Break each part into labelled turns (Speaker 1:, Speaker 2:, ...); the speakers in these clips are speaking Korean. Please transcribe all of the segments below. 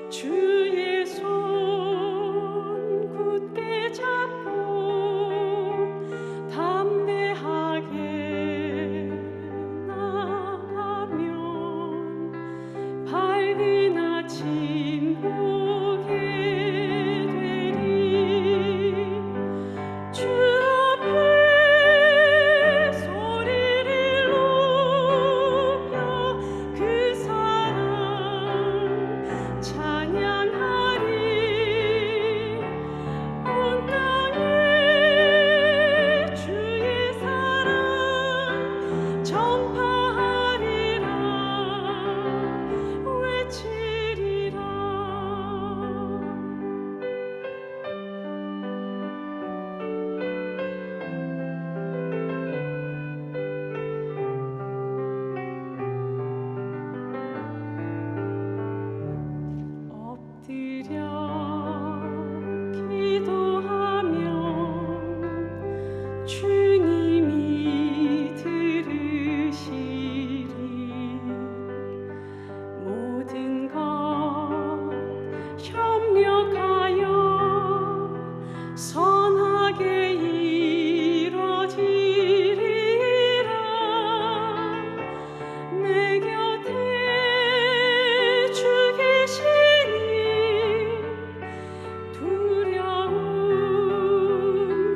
Speaker 1: 주의 손 굳게 잡고 담대하게 나가면 밝은 아침 보게 되리. 주 앞에 소리를 높여 그 사랑 찬양하리. 온 땅에 주의 사랑 전파하리라. 외치리라. 엎드려 기도하면 주님이 들으시리. 모든 것 협력하여 선하게 이루어지리라. 내 곁에 주 계시니 두려움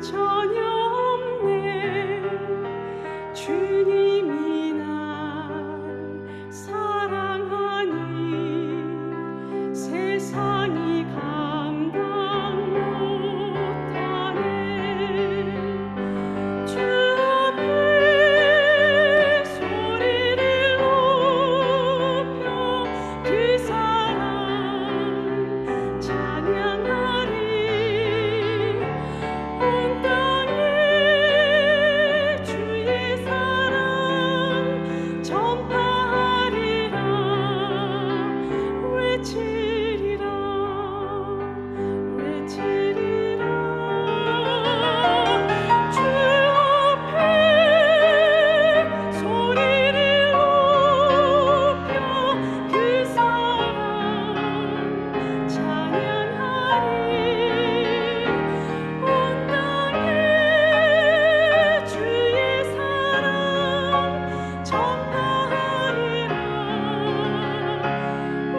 Speaker 1: 전혀 없네. 주님이 날 사랑하니 세상이 감당 못하네. 주 앞에 소리를 높여 그 사랑 찬양하리. 온 땅에 주의 사랑 전파하리라. 외치리라. 외치리라. 주 앞에 소리를 높여 그 사랑 찬양하리. 온 땅에 주의 사랑 전파하리라.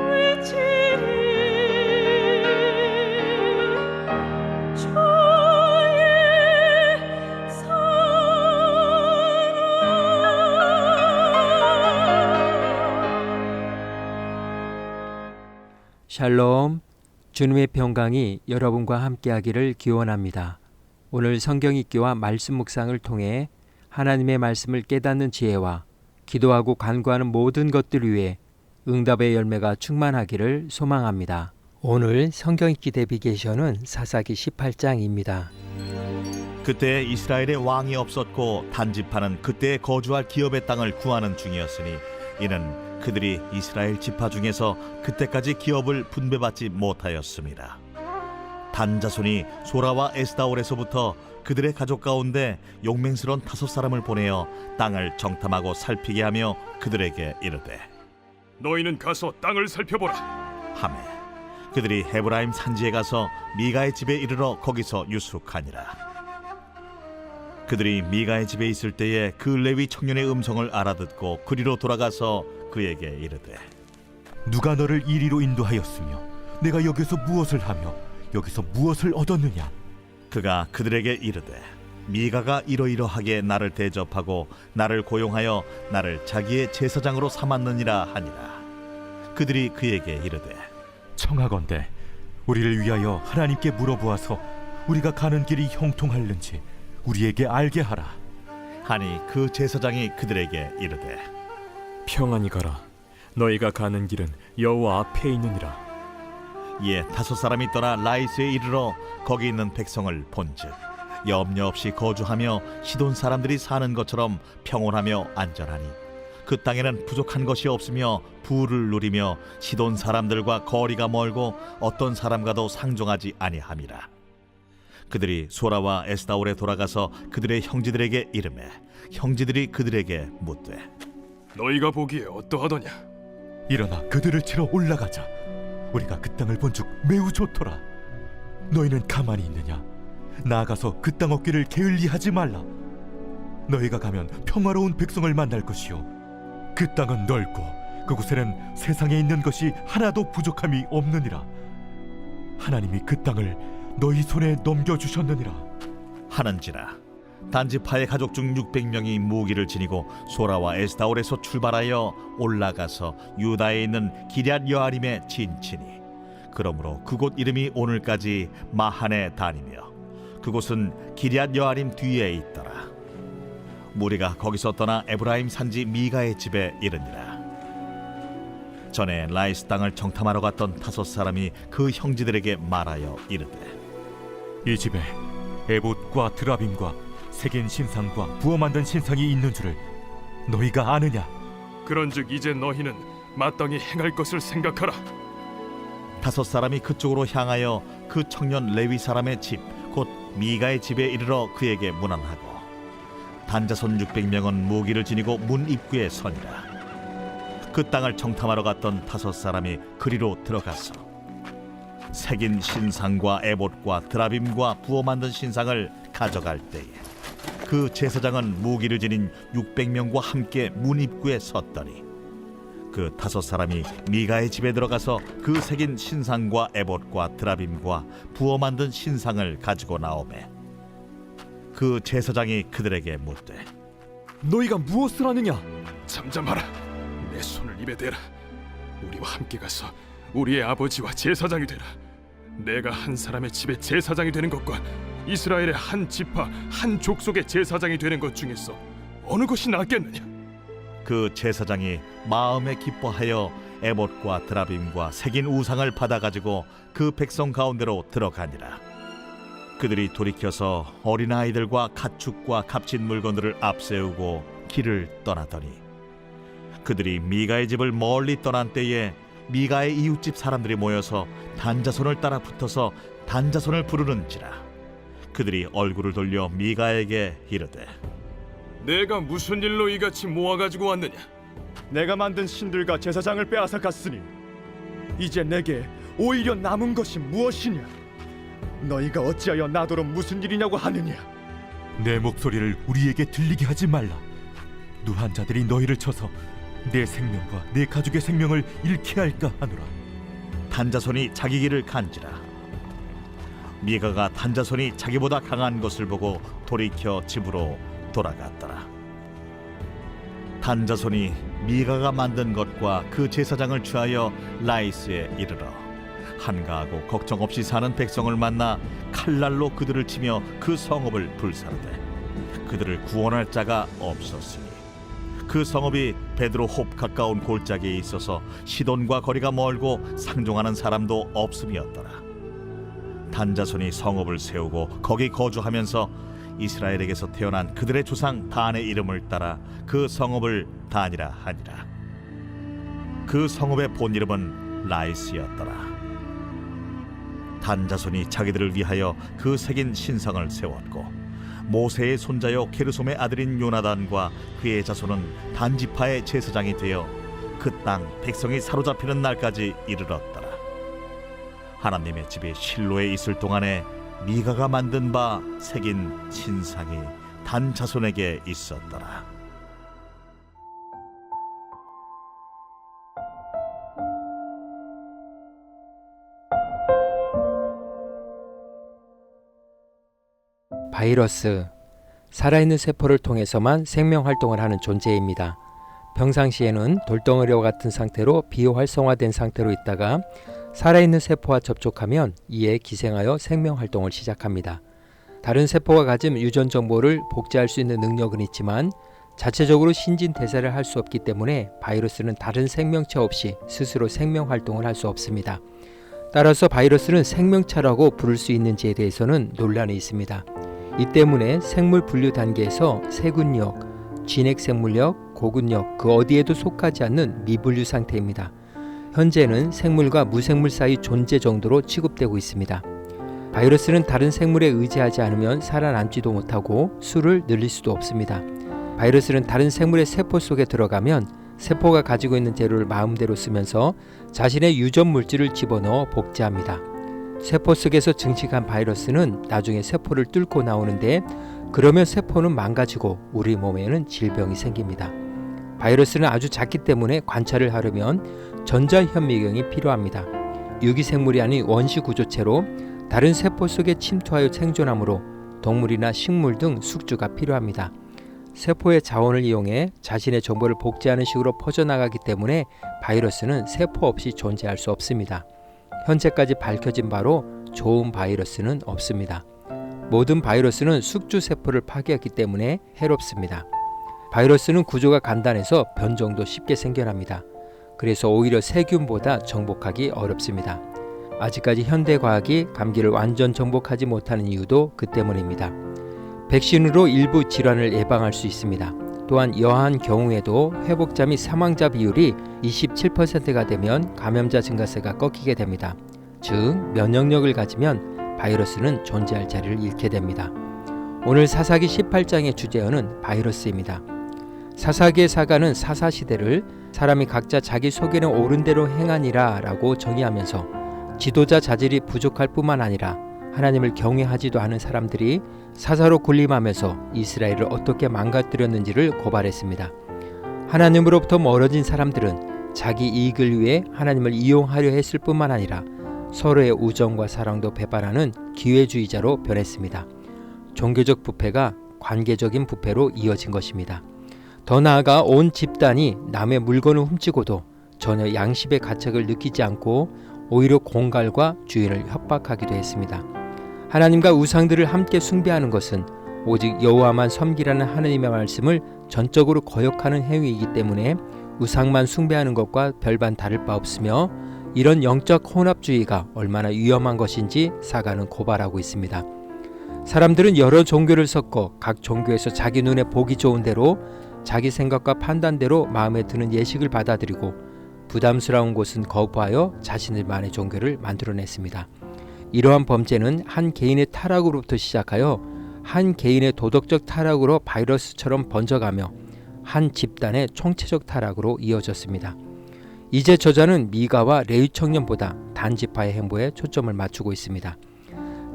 Speaker 1: 외치리. 주의
Speaker 2: 샬롬, 주님의 평강이 여러분과 함께하기를 기원합니다. 오늘 성경 읽기와 말씀 묵상을 통해 하나님의 말씀을 깨닫는 지혜와 기도하고 간구하는 모든 것들 위해 응답의 열매가 충만하기를 소망합니다. 오늘 성경 읽기 내비게이션은 사사기 18장입니다.
Speaker 3: 그때 이스라엘에 왕이 없었고 단지파는 그때 거주할 기업의 땅을 구하는 중이었으니 이는 그들이 이스라엘 지파 중에서 그때까지 기업을 분배받지 못하였습니다. 단 자손이 소라와 에스다올에서부터 그들의 가족 가운데 용맹스러운 5사람을 보내어 땅을 정탐하고 살피게 하며 그들에게 이르되
Speaker 4: 너희는 가서 땅을 살펴보라.
Speaker 3: 하매 그들이 헤브라임 산지에 가서 미가의 집에 이르러 거기서 유숙하니라. 그들이 미가의 집에 있을 때에 그 레위 청년의 음성을 알아듣고 그리로 돌아가서 그에게 이르되
Speaker 5: 누가 너를 이리로 인도하였으며 내가 여기서 무엇을 하며 여기서 무엇을 얻었느냐?
Speaker 3: 그가 그들에게 이르되 미가가 이러이러하게 나를 대접하고 나를 고용하여 나를 자기의 제사장으로 삼았느니라 하니라. 그들이 그에게 이르되
Speaker 5: 청하건대 우리를 위하여 하나님께 물어보아서 우리가 가는 길이 형통할는지 우리에게 알게 하라.
Speaker 3: 하니 그 제사장이 그들에게 이르되
Speaker 4: 평안히 가라. 너희가 가는 길은 여호와 앞에 있느니라.
Speaker 3: 이에 5사람이 떠나 라이스에 이르러 거기 있는 백성을 본즉 염려 없이 거주하며 시돈 사람들이 사는 것처럼 평온하며 안전하니 그 땅에는 부족한 것이 없으며 부를 누리며 시돈 사람들과 거리가 멀고 어떤 사람과도 상종하지 아니함이라. 그들이 소라와 에스다올에 돌아가서 그들의 형제들에게 이르매 형제들이 그들에게 묻되
Speaker 4: 너희가 보기에 어떠하더냐?
Speaker 5: 일어나 그들을 치러 올라가자. 우리가 그 땅을 본즉 매우 좋더라. 너희는 가만히 있느냐? 나아가서 그 땅 얻기를 게을리하지 말라. 너희가 가면 평화로운 백성을 만날 것이요 그 땅은 넓고 그곳에는 세상에 있는 것이 하나도 부족함이 없느니라. 하나님이 그 땅을 너희 손에 넘겨주셨느니라.
Speaker 3: 하는지라 단지파의 가족 중 600명이 무기를 지니고 소라와 에스다올에서 출발하여 올라가서 유다에 있는 기럇 여아림에 진치니 그러므로 그곳 이름이 오늘까지 마하네 단이며 그곳은 기럇 여아림 뒤에 있더라. 무리가 거기서 떠나 에브라임 산지 미가의 집에 이르니라. 전에 라이스 땅을 정탐하러 갔던 5사람이 그 형제들에게 말하여 이르되
Speaker 5: 이 집에 에봇과 드라빔과 새긴 신상과 부어 만든 신상이 있는 줄을 너희가 아느냐?
Speaker 4: 그런즉 이제 너희는 마땅히 행할 것을 생각하라.
Speaker 3: 5사람이 그쪽으로 향하여 그 청년 레위 사람의 집 곧 미가의 집에 이르러 그에게 문안하고 단자손 600명은 무기를 지니고 문 입구에 서니라. 그 땅을 정탐하러 갔던 5사람이 그리로 들어가서 새긴 신상과 에봇과 드라빔과 부어 만든 신상을 가져갈 때에 그 제사장은 무기를 지닌 600명과 함께 문 입구에 섰더니 그 5사람이 미가의 집에 들어가서 그 새긴 신상과 에봇과 드라빔과 부어 만든 신상을 가지고 나오매 그 제사장이 그들에게 묻되
Speaker 4: 너희가 무엇을 하느냐? 잠잠하라. 내 손을 입에 대라. 우리와 함께 가서 우리의 아버지와 제사장이 되라. 내가 한 사람의 집에 제사장이 되는 것과 이스라엘의 한 지파 한 족속의 제사장이 되는 것 중에서 어느 것이 낫겠느냐?
Speaker 3: 그 제사장이 마음에 기뻐하여 에봇과 드라빔과 새긴 우상을 받아가지고 그 백성 가운데로 들어가니라. 그들이 돌이켜서 어린아이들과 가축과 값진 물건들을 앞세우고 길을 떠나더니 그들이 미가의 집을 멀리 떠난 때에 미가의 이웃집 사람들이 모여서 단자손을 따라 붙어서 단자손을 부르는지라. 그들이 얼굴을 돌려 미가에게 이르되
Speaker 4: 내가 무슨 일로 이같이 모아가지고 왔느냐?
Speaker 6: 내가 만든 신들과 제사장을 빼앗아 갔으니 이제 내게 오히려 남은 것이 무엇이냐? 너희가 어찌하여 나더러 무슨 일이냐고 하느냐?
Speaker 5: 내 목소리를 우리에게 들리게 하지 말라. 누한 자들이 너희를 쳐서 내 생명과 내 가족의 생명을 잃게 할까 하노라.
Speaker 3: 단자손이 자기 길을 간지라. 미가가 단자손이 자기보다 강한 것을 보고 돌이켜 집으로 돌아갔더라. 단자손이 미가가 만든 것과 그 제사장을 취하여 라이스에 이르러 한가하고 걱정 없이 사는 백성을 만나 칼날로 그들을 치며 그 성읍을 불사르되 그들을 구원할 자가 없었으니 그 성읍이 베드로홉 가까운 골짜기에 있어서 시돈과 거리가 멀고 상종하는 사람도 없음이었더라. 단자손이 성읍을 세우고 거기 거주하면서 이스라엘에게서 태어난 그들의 조상 단의 이름을 따라 그 성읍을 단이라 하니라. 그 성읍의 본 이름은 라이스였더라. 단자손이 자기들을 위하여 그 새긴 신상을 세웠고 모세의 손자요 게르솜의 아들인 요나단과 그의 자손은 단지파의 제사장이 되어 그 땅 백성이 사로잡히는 날까지 이르렀더라. 하나님의 집이 실로에 있을 동안에 미가가 만든 바 새긴 신상이 단 자손에게 있었더라.
Speaker 2: 바이러스, 살아있는 세포를 통해서만 생명 활동을 하는 존재입니다. 평상시에는 돌덩어리와 같은 상태로 비활성화된 상태로 있다가 살아있는 세포와 접촉하면 이에 기생하여 생명 활동을 시작합니다. 다른 세포가 가진 유전 정보를 복제할 수 있는 능력은 있지만 자체적으로 신진대사를 할 수 없기 때문에 바이러스는 다른 생명체 없이 스스로 생명 활동을 할 수 없습니다. 따라서 바이러스는 생명체라고 부를 수 있는지에 대해서는 논란이 있습니다. 이 때문에 생물 분류 단계에서 세균력, 진핵생물력, 고균력 그 어디에도 속하지 않는 미분류 상태입니다. 현재는 생물과 무생물 사이 존재 정도로 취급되고 있습니다. 바이러스는 다른 생물에 의지하지 않으면 살아남지도 못하고 수를 늘릴 수도 없습니다. 바이러스는 다른 생물의 세포 속에 들어가면 세포가 가지고 있는 재료를 마음대로 쓰면서 자신의 유전 물질을 집어넣어 복제합니다. 세포 속에서 증식한 바이러스는 나중에 세포를 뚫고 나오는데 그러면 세포는 망가지고 우리 몸에는 질병이 생깁니다. 바이러스는 아주 작기 때문에 관찰을 하려면 전자현미경이 필요합니다. 유기생물이 아닌 원시 구조체로 다른 세포 속에 침투하여 생존하므로 동물이나 식물 등 숙주가 필요합니다. 세포의 자원을 이용해 자신의 정보를 복제하는 식으로 퍼져나가기 때문에 바이러스는 세포 없이 존재할 수 없습니다. 현재까지 밝혀진 바로 좋은 바이러스는 없습니다. 모든 바이러스는 숙주 세포를 파괴했기 때문에 해롭습니다. 바이러스는 구조가 간단해서 변종도 쉽게 생겨납니다. 그래서 오히려 세균보다 정복하기 어렵습니다. 아직까지 현대 과학이 감기를 완전 정복하지 못하는 이유도 그 때문입니다. 백신으로 일부 질환을 예방할 수 있습니다. 또한 여한 경우에도 회복자 및 사망자 비율이 27%가 되면 감염자 증가세가 꺾이게 됩니다. 즉 면역력을 가지면 바이러스는 존재할 자리를 잃게 됩니다. 오늘 사사기 18장의 주제어는 바이러스입니다. 사사기의 사가는 사사시대를 사람이 각자 자기 속에는 옳은 대로 행하니라 라고 정의하면서 지도자 자질이 부족할 뿐만 아니라 하나님을 경외하지도 않은 사람들이 사사로 군림하면서 이스라엘을 어떻게 망가뜨렸는지를 고발했습니다. 하나님으로부터 멀어진 사람들은 자기 이익을 위해 하나님을 이용하려 했을 뿐만 아니라 서로의 우정과 사랑도 배반하는 기회주의자로 변했습니다. 종교적 부패가 관계적인 부패로 이어진 것입니다. 더 나아가 온 집단이 남의 물건을 훔치고도 전혀 양심의 가책을 느끼지 않고 오히려 공갈과 주인을 협박하기도 했습니다. 하나님과 우상들을 함께 숭배하는 것은 오직 여호와만 섬기라는 하나님의 말씀을 전적으로 거역하는 행위이기 때문에 우상만 숭배하는 것과 별반 다를 바 없으며 이런 영적 혼합주의가 얼마나 위험한 것인지 사가는 고발하고 있습니다. 사람들은 여러 종교를 섞어 각 종교에서 자기 눈에 보기 좋은 대로 자기 생각과 판단대로 마음에 드는 예식을 받아들이고 부담스러운 곳은 거부하여 자신들만의 종교를 만들어냈습니다. 이러한 범죄는 한 개인의 타락으로부터 시작하여 한 개인의 도덕적 타락으로 바이러스처럼 번져가며 한 집단의 총체적 타락으로 이어졌습니다. 이제 저자는 미가와 레위 청년보다 단지파의 행보에 초점을 맞추고 있습니다.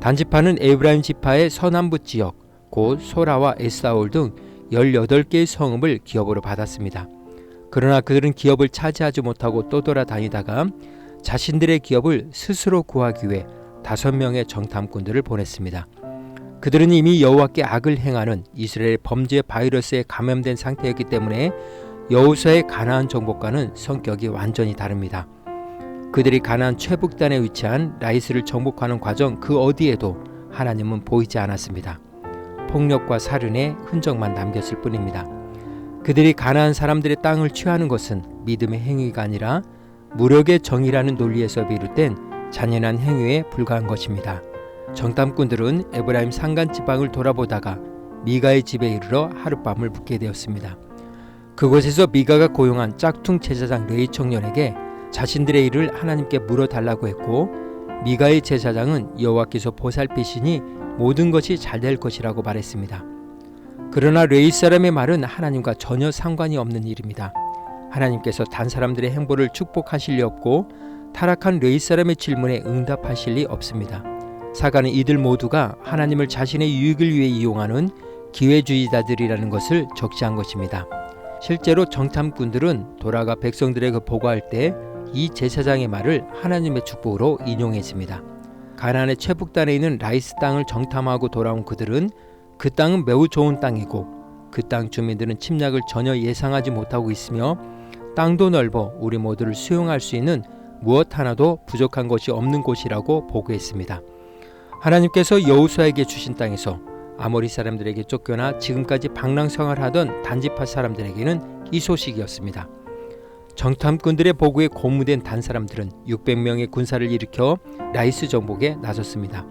Speaker 2: 단지파는 에브라임 지파의 서남부 지역, 곧 소라와 에스다올 등 18개의 성읍을 기업으로 받았습니다. 그러나 그들은 기업을 차지하지 못하고 떠돌아다니다가 자신들의 기업을 스스로 구하기 위해 5명의 정탐꾼들을 보냈습니다. 그들은 이미 여호와께 악을 행하는 이스라엘 범죄 바이러스에 감염된 상태였기 때문에 여호수아의 가나안 정복과는 성격이 완전히 다릅니다. 그들이 가나안 최북단에 위치한 라이스를 정복하는 과정 그 어디에도 하나님은 보이지 않았습니다. 폭력과 살인의 흔적만 남겼을 뿐입니다. 그들이 가나안 사람들의 땅을 취하는 것은 믿음의 행위가 아니라 무력의 정의라는 논리에서 비롯된 잔인한 행위에 불과한 것입니다. 정탐꾼들은 에브라임 산간 지방을 돌아보다가 미가의 집에 이르러 하룻밤을 묵게 되었습니다. 그곳에서 미가가 고용한 짝퉁 제사장 레위 청년에게 자신들의 일을 하나님께 물어달라고 했고 미가의 제사장은 여호와께서 보살피시니 모든 것이 잘 될 것이라고 말했습니다. 그러나 레위 사람의 말은 하나님과 전혀 상관이 없는 일입니다. 하나님께서 단 사람들의 행보를 축복하실 리 없고 타락한 레위 사람의 질문에 응답하실 리 없습니다. 사가는 이들 모두가 하나님을 자신의 유익을 위해 이용하는 기회주의자들이라는 것을 적시한 것입니다. 실제로 정탐꾼들은 돌아가 백성들에게 보고할 때 이 제사장의 말을 하나님의 축복으로 인용했습니다. 가나안의 최북단에 있는 라이스 땅을 정탐하고 돌아온 그들은 그 땅은 매우 좋은 땅이고 그 땅 주민들은 침략을 전혀 예상하지 못하고 있으며 땅도 넓어 우리 모두를 수용할 수 있는 무엇 하나도 부족한 것이 없는 곳이라고 보고했습니다. 하나님께서 여호수아에게 주신 땅에서 아모리 사람들에게 쫓겨나 지금까지 방랑생활하던 단지파 사람들에게는 이 소식이었습니다. 정탐꾼들의 보고에 고무된 단 사람들은 600명의 군사를 일으켜 라이스 정복에 나섰습니다.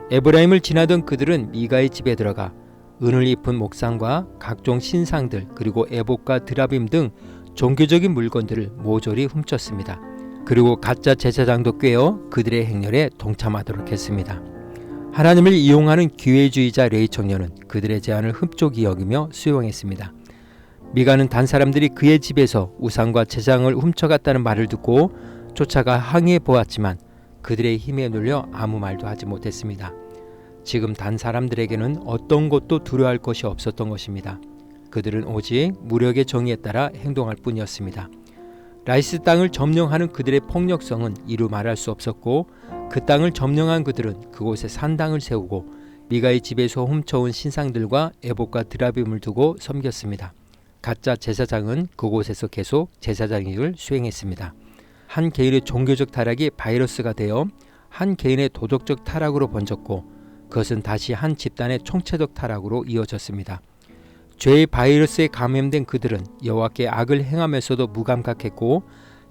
Speaker 2: 에브라임을 지나던 그들은 미가의 집에 들어가 은을 입은 목상과 각종 신상들 그리고 에봇과 드라빔 등 종교적인 물건들을 모조리 훔쳤습니다. 그리고 가짜 제사장도 꿰어 그들의 행렬에 동참하도록 했습니다. 하나님을 이용하는 기회주의자 레위 청년은 그들의 제안을 흡족히 여기며 수용했습니다. 미가는 단 사람들이 그의 집에서 우상과 제장을 훔쳐갔다는 말을 듣고 쫓아가 항의해 보았지만 그들의 힘에 눌려 아무 말도 하지 못했습니다. 지금 단 사람들에게는 어떤 것도 두려워할 것이 없었던 것입니다. 그들은 오직 무력의 정의에 따라 행동할 뿐이었습니다. 라이스 땅을 점령하는 그들의 폭력성은 이루 말할 수 없었고 그 땅을 점령한 그들은 그곳에 산당을 세우고 미가의 집에서 훔쳐온 신상들과 에봇과 드라빔을 두고 섬겼습니다. 가짜 제사장은 그곳에서 계속 제사장 일을 수행했습니다. 한 개인의 종교적 타락이 바이러스가 되어 한 개인의 도덕적 타락으로 번졌고 그것은 다시 한 집단의 총체적 타락으로 이어졌습니다. 죄의 바이러스에 감염된 그들은 여호와께 악을 행하면서도 무감각했고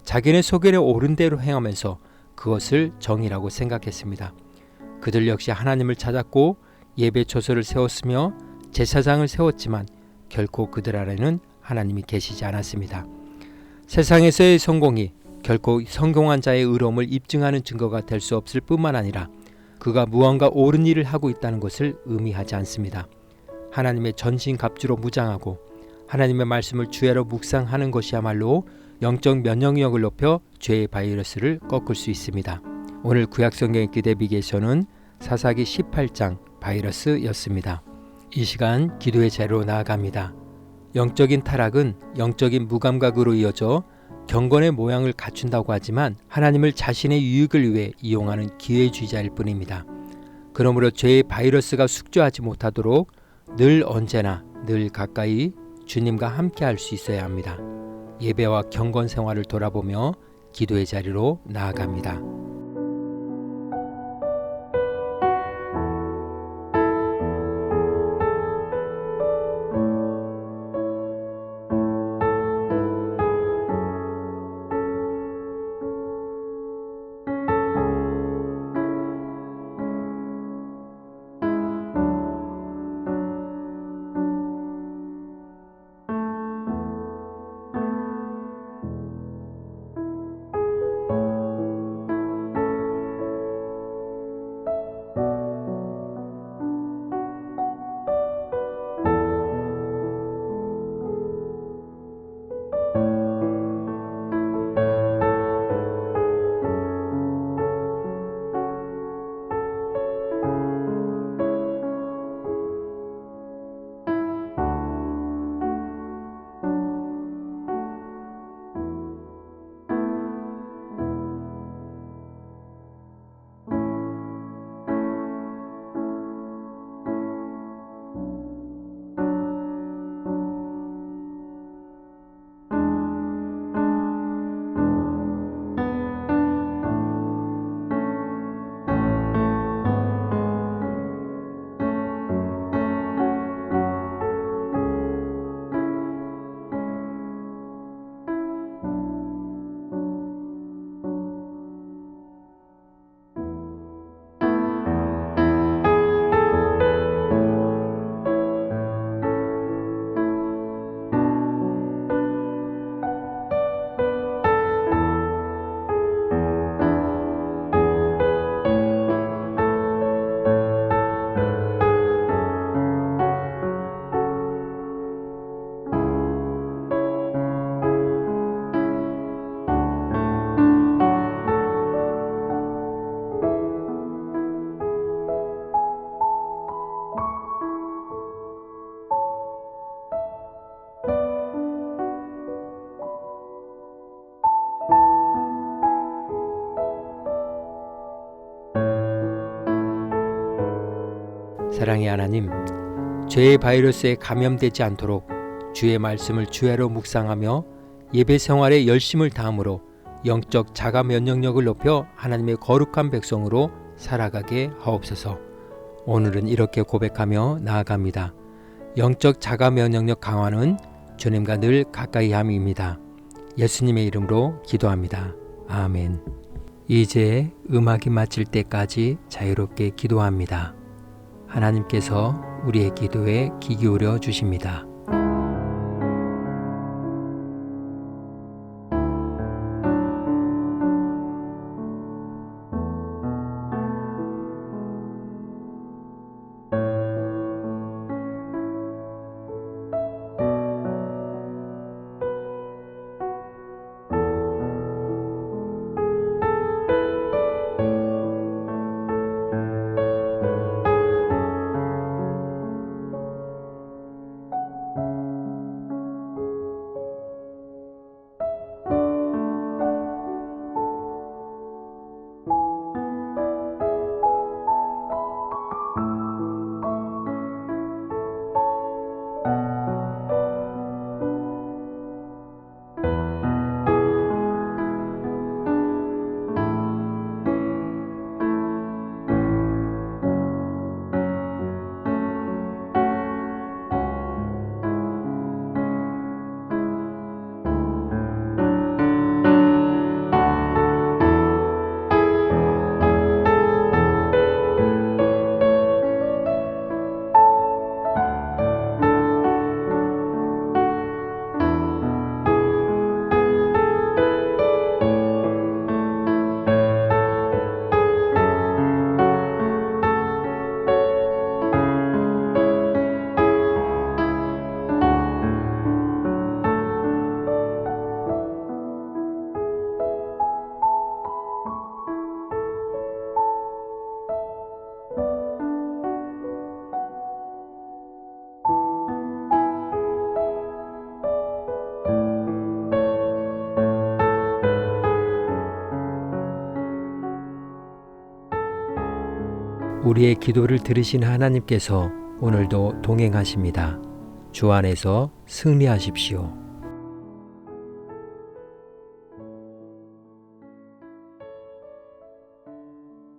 Speaker 2: 자기네 소견에 옳은 대로 행하면서 그것을 정의라고 생각했습니다. 그들 역시 하나님을 찾았고 예배 처소를 세웠으며 제사장을 세웠지만 결코 그들 안에는 하나님이 계시지 않았습니다. 세상에서의 성공이 결코 성공한 자의 의로움을 입증하는 증거가 될 수 없을 뿐만 아니라 그가 무언가 옳은 일을 하고 있다는 것을 의미하지 않습니다. 하나님의 전신갑주로 무장하고 하나님의 말씀을 주야로 묵상하는 것이야말로 영적 면역력을 높여 죄의 바이러스를 꺾을 수 있습니다. 오늘 구약성경 읽기 대비기에서는 사사기 18장 바이러스였습니다. 이 시간 기도의 자리로 나아갑니다. 영적인 타락은 영적인 무감각으로 이어져 경건의 모양을 갖춘다고 하지만 하나님을 자신의 유익을 위해 이용하는 기회주의자일 뿐입니다. 그러므로 죄의 바이러스가 숙주하지 못하도록 늘 언제나 늘 가까이 주님과 함께 할 수 있어야 합니다. 예배와 경건 생활을 돌아보며 기도의 자리로 나아갑니다. 사랑의 하나님, 죄의 바이러스에 감염되지 않도록 주의 말씀을 주야로 묵상하며 예배 생활에 열심을 다함으로 영적 자가 면역력을 높여 하나님의 거룩한 백성으로 살아가게 하옵소서. 오늘은 이렇게 고백하며 나아갑니다. 영적 자가 면역력 강화는 주님과 늘 가까이 함입니다. 예수님의 이름으로 기도합니다. 아멘. 이제 음악이 마칠 때까지 자유롭게 기도합니다. 하나님께서 우리의 기도에 귀 기울여 주십니다. 우리의 기도를 들으신 하나님께서 오늘도 동행하십니다. 주 안에서 승리하십시오.